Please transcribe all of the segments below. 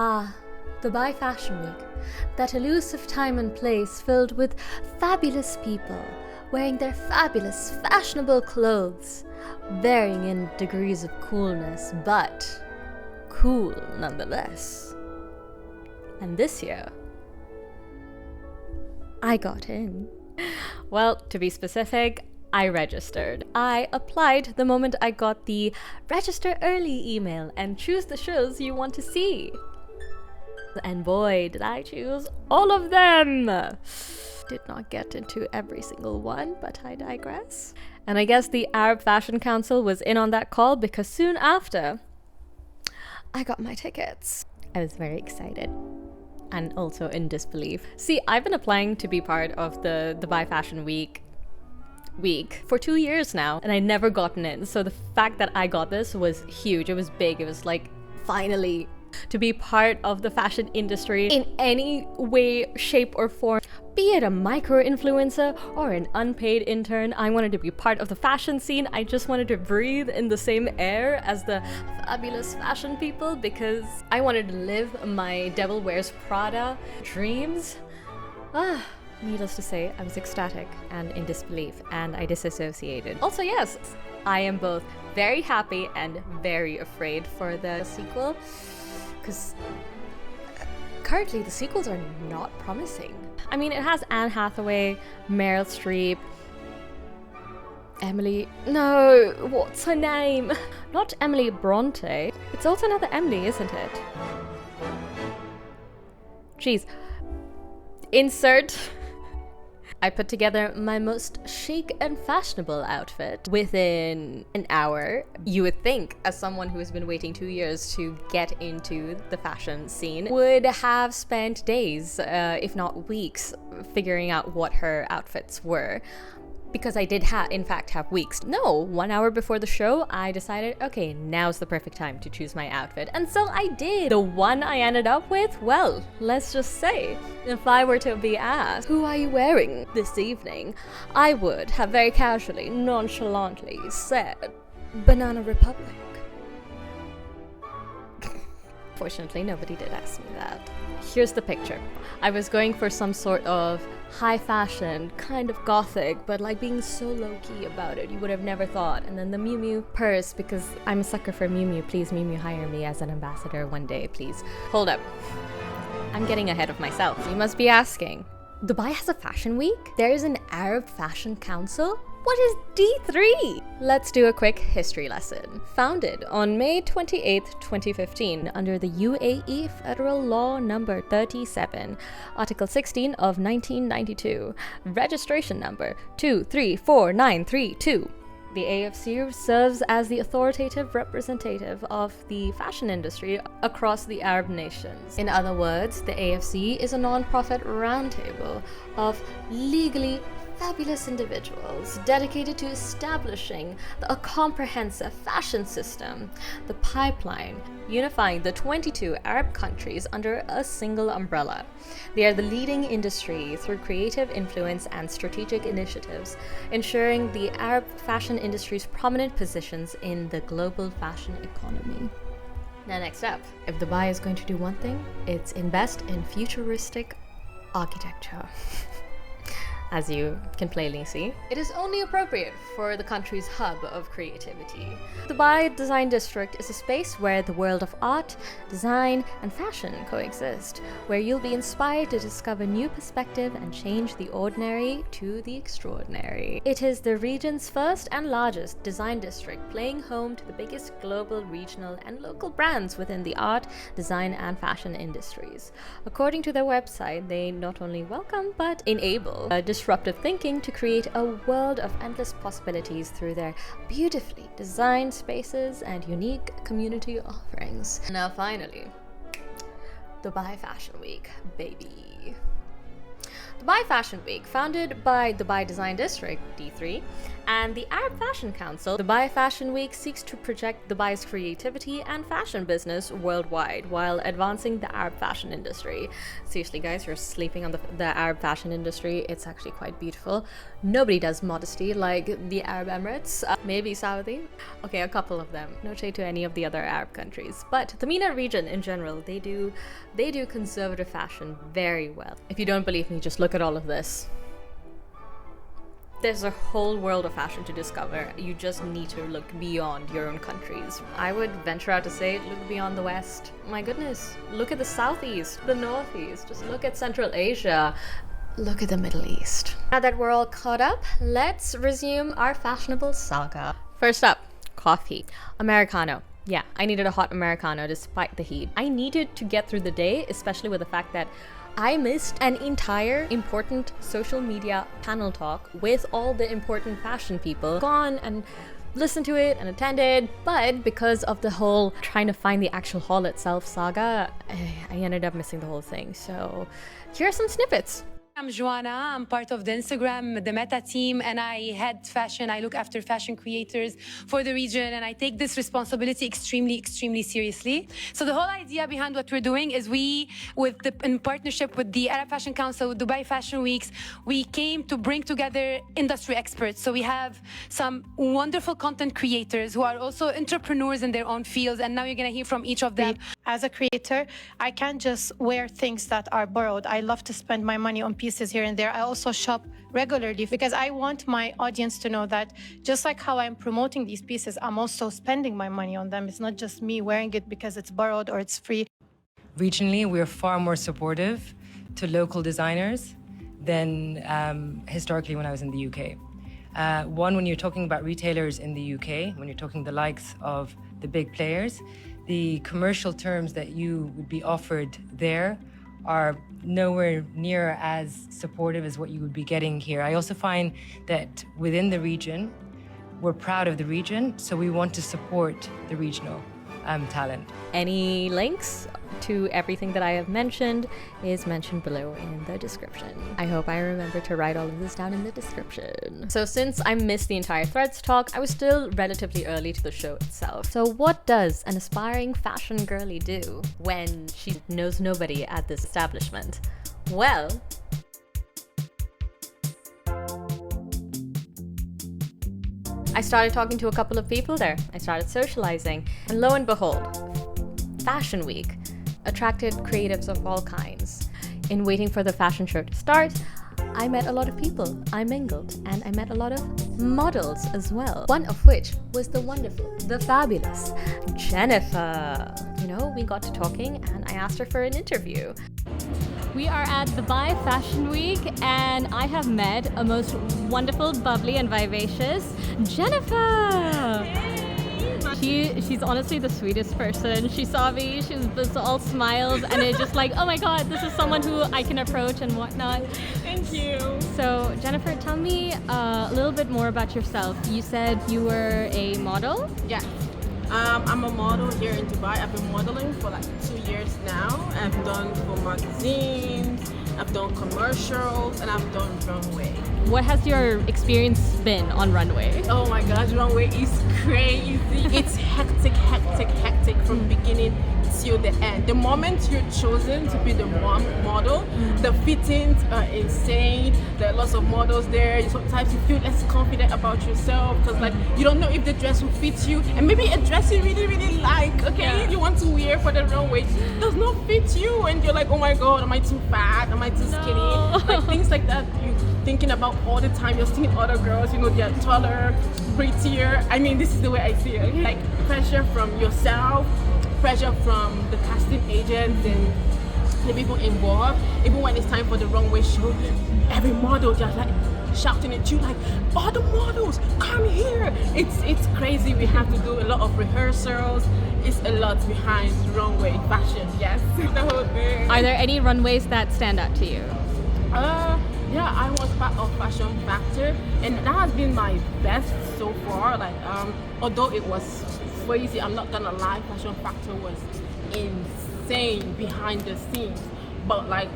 Ah, Dubai Fashion Week, that elusive time and place filled with fabulous people wearing their fabulous, fashionable clothes, varying in degrees of coolness, but cool nonetheless. And this year, I got in. Well, to be specific, I registered. I applied the moment I got the register early email and choose the shows you want to see. And boy, did I choose all of them! Did not get into every single one, but I digress. And I guess the Arab Fashion Council was in on that call because soon after, I got my tickets. I was very excited. And also in disbelief. See, I've been applying to be part of the Dubai Fashion Week for 2 years now, and I never gotten in. So the fact that I got this was huge. It was big. It was like, finally, to be part of the fashion industry in any way, shape, or form. Be it a micro-influencer or an unpaid intern, I wanted to be part of the fashion scene. I just wanted to breathe in the same air as the fabulous fashion people because I wanted to live my Devil Wears Prada dreams. Needless to say, I was ecstatic and in disbelief, and I disassociated. Also, yes, I am both very happy and very afraid for the sequel, because currently the sequels are not promising. I mean, it has Anne Hathaway, Meryl Streep, what's her name? Not Emily Bronte. It's also another Emily, isn't it? Jeez. Insert. I put together my most chic and fashionable outfit within an hour. You would think, as someone who has been waiting 2 years to get into the fashion scene, would have spent days, if not weeks, figuring out what her outfits were. Because I did in fact have weeks. No, 1 hour before the show, I decided, okay, now's the perfect time to choose my outfit. And so I did. The one I ended up with, well, let's just say, if I were to be asked, who are you wearing this evening? I would have very casually, nonchalantly said, Banana Republic. Fortunately, nobody did ask me that. Here's the picture. I was going for some sort of high fashion, kind of gothic, but like being so low-key about it, you would have never thought. And then the Miu Miu purse, because I'm a sucker for Miu Miu. Please, Miu Miu, hire me as an ambassador one day, please. Hold up. I'm getting ahead of myself. You must be asking, Dubai has a fashion week? There is an Arab Fashion Council? What is D3? Let's do a quick history lesson. Founded on May 28, 2015, under the UAE Federal Law Number 37, Article 16 of 1992, registration number 234932. The AFC serves as the authoritative representative of the fashion industry across the Arab nations. In other words, the AFC is a non-profit roundtable of legally fabulous individuals dedicated to establishing a comprehensive fashion system, the pipeline, unifying the 22 Arab countries under a single umbrella. They are the leading industry through creative influence and strategic initiatives, ensuring the Arab fashion industry's prominent positions in the global fashion economy. Now, next up, if Dubai is going to do one thing, it's invest in futuristic architecture. As you can plainly see, it is only appropriate for the country's hub of creativity. Dubai Design District is a space where the world of art, design, and fashion coexist, where you'll be inspired to discover new perspective and change the ordinary to the extraordinary. It is the region's first and largest design district, playing home to the biggest global, regional, and local brands within the art, design, and fashion industries. According to their website, they not only welcome but enable disruptive thinking to create a world of endless possibilities through their beautifully designed spaces and unique community offerings. Now finally, Dubai Fashion Week, baby. Dubai Fashion Week, founded by Dubai Design District, D3, And the Arab Fashion Council, Dubai Fashion Week, seeks to project Dubai's creativity and fashion business worldwide while advancing the Arab fashion industry. Seriously, guys, you're sleeping on the Arab fashion industry. It's actually quite beautiful. Nobody does modesty like the Arab Emirates, maybe Saudi. Okay, a couple of them. No shade to any of the other Arab countries, but the MENA region in general, they do conservative fashion very well. If you don't believe me, just look at all of this. There's a whole world of fashion to discover. You just need to look beyond your own countries. I would venture out to say, look beyond the West. My goodness, look at the Southeast, the Northeast, just look at Central Asia, look at the Middle East. Now that we're all caught up, let's resume our fashionable saga. First up, coffee. Americano. Yeah, I needed a hot Americano despite the heat. I needed to get through the day, especially with the fact that I missed an entire important social media panel talk with all the important fashion people. Gone and listened to it and attended, but because of the whole trying to find the actual hall itself saga, I ended up missing the whole thing. So here are some snippets. I'm Joanna. I'm part of the Instagram, the Meta team, and I head fashion. I look after fashion creators for the region, and I take this responsibility extremely, extremely seriously. So the whole idea behind what we're doing is in partnership with the Arab Fashion Council, with Dubai Fashion Weeks, we came to bring together industry experts. So we have some wonderful content creators who are also entrepreneurs in their own fields, and now you're going to hear from each of them. As a creator, I can't just wear things that are borrowed. I love to spend my money on pieces here and there. I also shop regularly because I want my audience to know that just like how I'm promoting these pieces, I'm also spending my money on them. It's not just me wearing it because it's borrowed or it's free. Regionally, we're far more supportive to local designers than historically when I was in the UK. One, when you're talking about retailers in the UK, when you're talking the likes of the big players, the commercial terms that you would be offered there are nowhere near as supportive as what you would be getting here. I also find that within the region, we're proud of the region, so we want to support the regional talent. Any links to everything that I have mentioned is mentioned below in the description. I hope I remember to write all of this down in the description. So since I missed the entire Threads talk, I was still relatively early to the show itself. So what does an aspiring fashion girly do when she knows nobody at this establishment? Well, I started talking to a couple of people there. I started socializing, and lo and behold, Fashion Week attracted creatives of all kinds. In waiting for the fashion show to start, I met a lot of people, I mingled, and I met a lot of models as well. One of which was the wonderful, the fabulous Jennifer. You know, we got to talking and I asked her for an interview. We are at Dubai Fashion Week and I have met a most wonderful, bubbly and vivacious Jennifer! She's honestly the sweetest person. She saw me, she was all smiles, and it's just like, oh my god, this is someone who I can approach and whatnot. Thank you. So Jennifer, tell me a little bit more about yourself. You said you were a model? Yeah. I'm a model here in Dubai. I've been modeling for like 2 years now. I've done for magazines, I've done commercials, and I've done runway. What has your experience been on runway? Oh my gosh, runway is crazy. It's hectic, hectic, hectic from beginning till the end. The moment you're chosen to be the model, the fittings are insane. There are lots of models there. Sometimes you feel less confident about yourself because like you don't know if the dress will fit you, and maybe a dress you really, really like, okay, you want to wear for the runway does not fit you, and you're like, oh my god, am I too fat? Am I too skinny? Like things like that you're thinking about all the time. You're seeing other girls, you know, they're taller, prettier. I mean, this is the way I see it. Like pressure from yourself, pressure from the casting agents and the people involved. Even when it's time for the runway show, every model just like shouting at you like, all the models, come here. It's crazy. We have to do a lot of rehearsals. It's a lot behind runway fashion, yes. The whole thing. Are there any runways that stand out to you? Yeah, I was part of Fashion Factor, and that has been my best so far. Like, although it was crazy, I'm not gonna lie, Fashion Factor was insane behind the scenes. But like,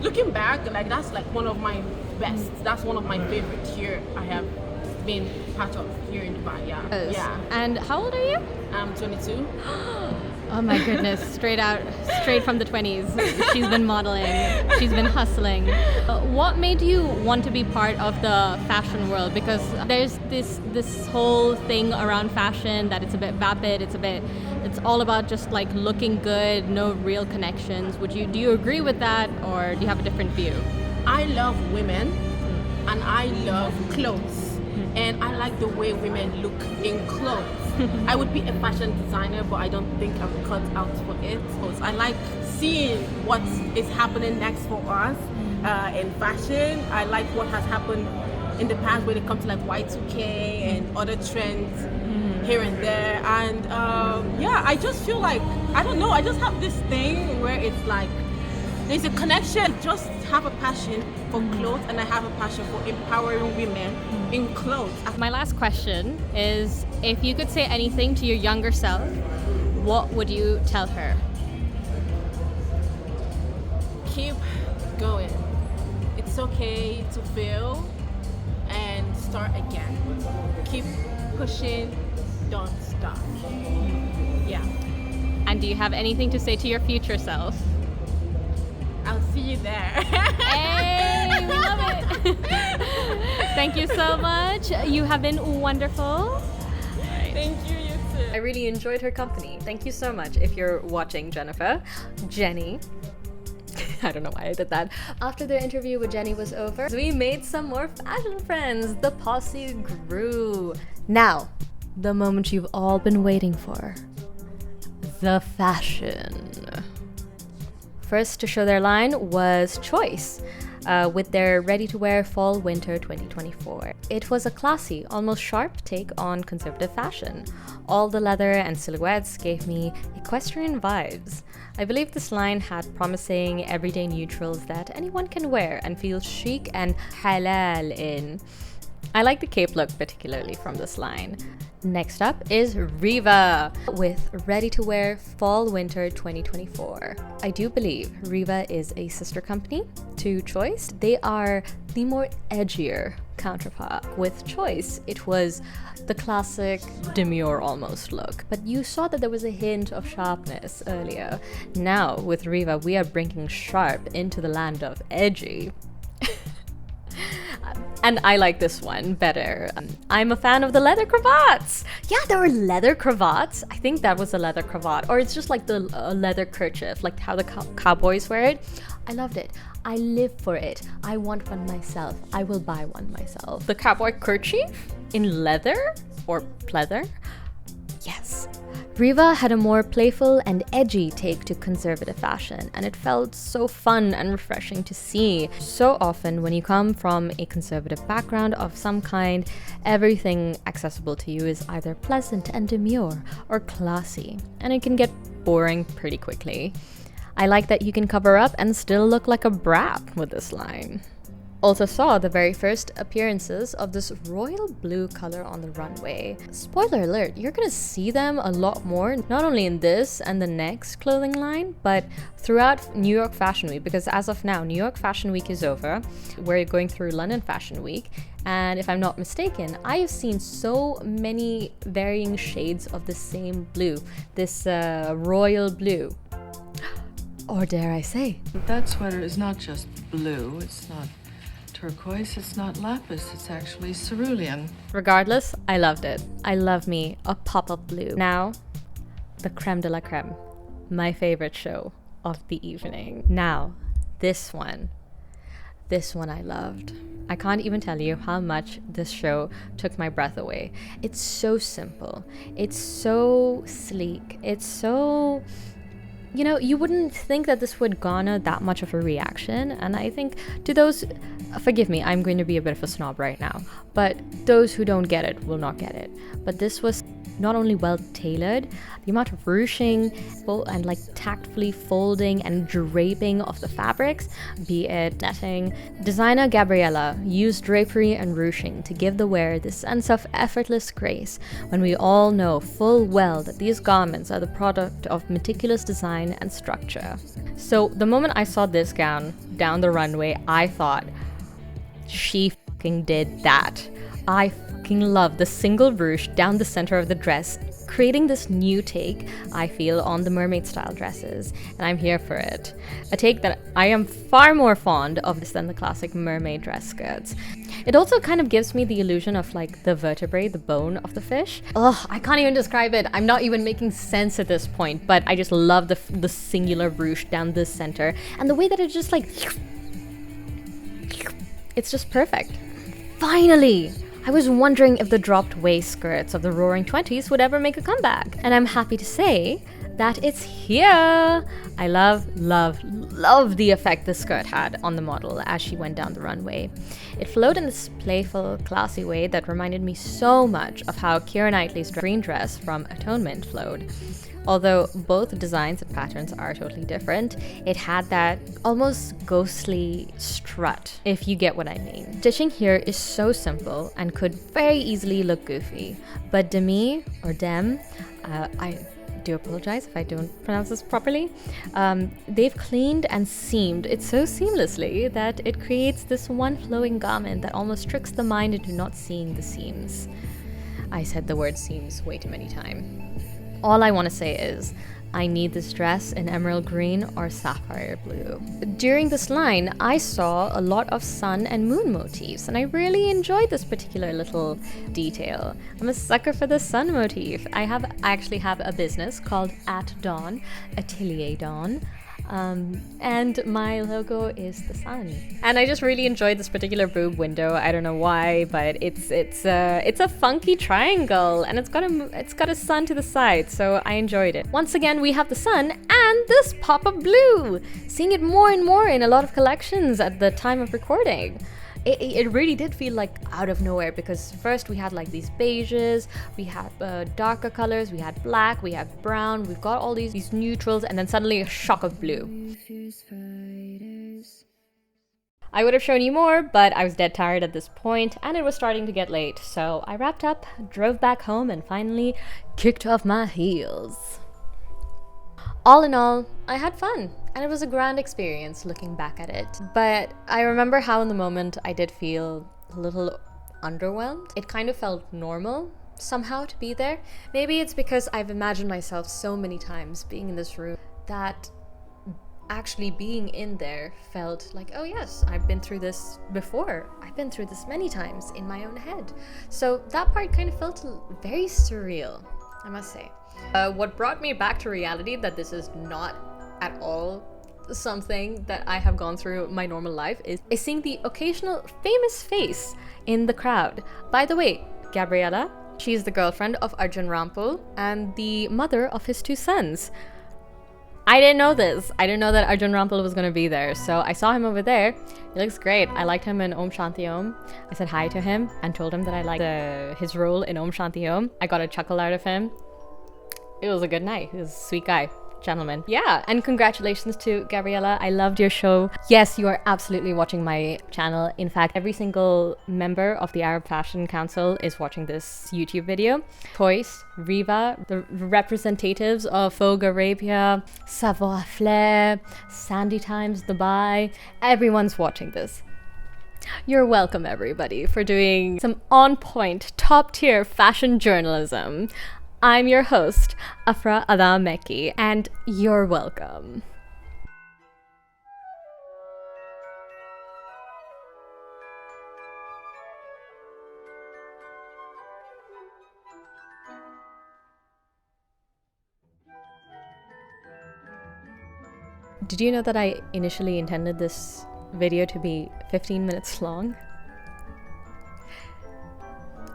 looking back, like that's like one of my best. That's one of my favorite here I have been part of here in Dubai. Yeah. Yeah. And how old are you? I'm 22. Oh my goodness, straight from the 20s. She's been modeling, she's been hustling. What made you want to be part of the fashion world? Because there's this whole thing around fashion that it's a bit vapid, it's all about just like looking good, no real connections. Do you agree with that, or do you have a different view? I love women and I love clothes. And I like the way women look in clothes. I would be a fashion designer, but I don't think I'm cut out for it. I like seeing what is happening next for us in fashion. I like what has happened in the past when it comes to like Y2K and other trends here and there. And yeah, I just feel like, I don't know, I just have this thing where it's like, there's a connection. I just have a passion for clothes, and I have a passion for empowering women in clothes. My last question is, if you could say anything to your younger self, what would you tell her? Keep going. It's okay to fail and start again. Keep pushing, don't stop. Yeah. And do you have anything to say to your future self? I'll see you there. Hey, we love it. Thank you so much. You have been wonderful. Thank you, you too. I really enjoyed her company. Thank you so much. If you're watching, Jenny. I don't know why I did that. After the interview with Jenny was over, we made some more fashion friends. The posse grew. Now, the moment you've all been waiting for. The fashion. First to show their line was Choice, with their ready-to-wear fall-winter 2024. It was a classy, almost sharp take on conservative fashion. All the leather and silhouettes gave me equestrian vibes. I believe this line had promising everyday neutrals that anyone can wear and feel chic and halal in. I like the cape look particularly from this line. Next up is Riva with ready-to-wear fall-winter 2024. I do believe Riva is a sister company to Choice. They are the more edgier counterpart. With Choice, it was the classic demure almost look, but you saw that there was a hint of sharpness earlier. Now with Riva, we are bringing sharp into the land of edgy. And I like this one better. I'm a fan of the leather cravats. Yeah, there were leather cravats. I think that was a leather cravat, or it's just like the leather kerchief, like how the cowboys wear it. I loved it. I live for it. I want one myself. I will buy one myself. The cowboy kerchief in leather or pleather? Yes. Riva had a more playful and edgy take to conservative fashion, and it felt so fun and refreshing to see. So often when you come from a conservative background of some kind, everything accessible to you is either pleasant and demure or classy, and it can get boring pretty quickly. I like that you can cover up and still look like a brat with this line. Also saw the very first appearances of this royal blue color on the runway. Spoiler alert, you're gonna see them a lot more, not only in this and the next clothing line, but throughout New York Fashion Week, because as of now, New York Fashion Week is over. We're going through London Fashion Week, and if I'm not mistaken, I have seen so many varying shades of the same blue, this royal blue. Or dare I say, that sweater is not just blue, it's not turquoise, it's not lapis, it's actually cerulean. Regardless, I loved it. I love me a pop of blue. Now, the creme de la creme, my favorite show of the evening. Now, this one I loved. I can't even tell you how much this show took my breath away. It's so simple. It's so sleek. It's so... You know, you wouldn't think that this would garner that much of a reaction, and I think to those, forgive me, I'm going to be a bit of a snob right now, but those who don't get it will not get it. But this was not only well tailored, the amount of ruching and like tactfully folding and draping of the fabrics, be it netting. Designer Gabriella used drapery and ruching to give the wearer this sense of effortless grace, when we all know full well that these garments are the product of meticulous design and structure. So the moment I saw this gown down the runway, I thought, she fucking did that. I fucking love the single ruche down the center of the dress, creating this new take, I feel, on the mermaid style dresses, and I'm here for it. A take that I am far more fond of this than the classic mermaid dress skirts. It also kind of gives me the illusion of like the vertebrae, the bone of the fish. Ugh, I can't even describe it. I'm not even making sense at this point, but I just love the singular ruche down the center and the way that it just like, it's just perfect. Finally! I was wondering if the dropped waist skirts of the Roaring 20s would ever make a comeback, and I'm happy to say that it's here. I love the effect the skirt had on the model as she went down the runway. It flowed in this playful, classy way that reminded me so much of how Keira Knightley's green dress from Atonement flowed. Although both designs and patterns are totally different, it had that almost ghostly strut, if you get what I mean. Stitching here is so simple and could very easily look goofy, but Deme, or Deme, I do apologize if I don't pronounce this properly, they've cleaned and seamed it so seamlessly that it creates this one flowing garment that almost tricks the mind into not seeing the seams. I said the word seams way too many times. All I want to say is, I need this dress in emerald green or sapphire blue. During this line, I saw a lot of sun and moon motifs, and I really enjoyed this particular little detail. I'm a sucker for the sun motif. I actually have a business called At Dawn, Atelier Dawn. And my logo is the sun, and I just really enjoyed this particular boob window. I don't know why, but it's a funky triangle, and it's got a sun to the side, so I enjoyed it. Once again, we have the sun and this pop of blue, seeing it more and more in a lot of collections at the time of recording. It really did feel like out of nowhere, because first we had like these beiges, we had darker colors, we had black, we had brown, we've got all these neutrals, and then suddenly a shock of blue. I would have shown you more, but I was dead tired at this point, and it was starting to get late, so I wrapped up, drove back home, and finally kicked off my heels. All in all, I had fun, and it was a grand experience looking back at it. But I remember how in the moment I did feel a little underwhelmed. It kind of felt normal somehow to be there. Maybe it's because I've imagined myself so many times being in this room that actually being in there felt like, oh yes, I've been through this before. I've been through this many times in my own head. So that part kind of felt very surreal, I must say. What brought me back to reality that this is not at all something that I have gone through my normal life is seeing the occasional famous face in the crowd. By the way, Gabriella, she's the girlfriend of Arjun Rampal and the mother of his 2 sons. I didn't know this. I didn't know that Arjun Rampal was going to be there. So I saw him over there. He looks great. I liked him in Om Shanti Om. I said hi to him and told him that I liked his role in Om Shanti Om. I got a chuckle out of him. It was a good night. He was a sweet guy. Gentleman. Yeah, and congratulations to Gabriella. I loved your show. Yes, you are absolutely watching my channel. In fact, every single member of the Arab Fashion Council is watching this YouTube video. Toys, Riva, the representatives of Vogue Arabia, Savoir Faire, Sandy Times Dubai, everyone's watching this. You're welcome, everybody, for doing some on-point, top-tier fashion journalism. I'm your host, Afra Ada Mekki, and you're welcome. Did you know that I initially intended this video to be 15 minutes long?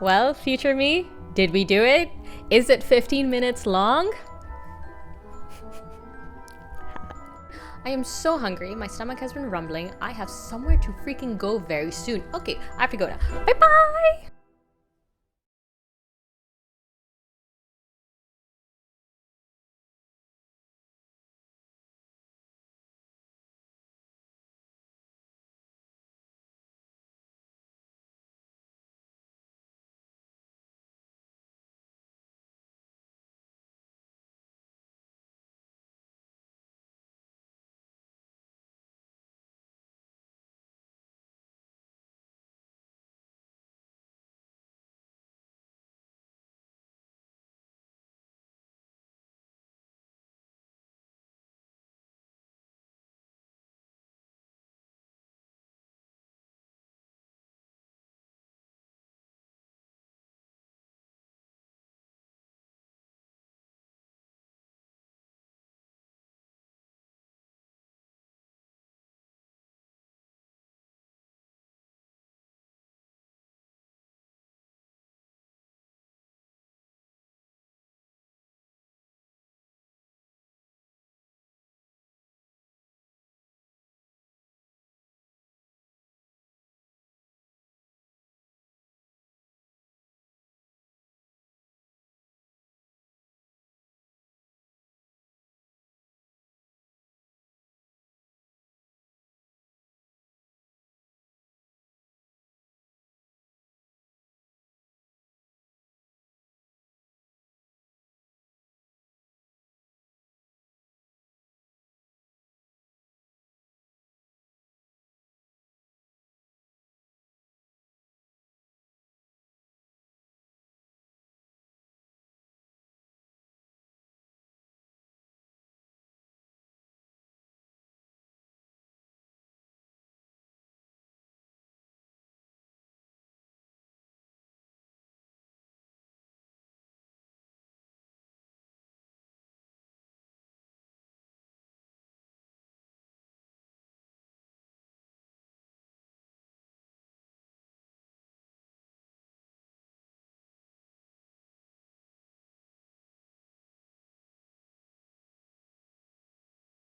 Well, future me, did we do it? Is it 15 minutes long? I am so hungry. My stomach has been rumbling. I have somewhere to freaking go very soon. Okay, I have to go now. Bye-bye!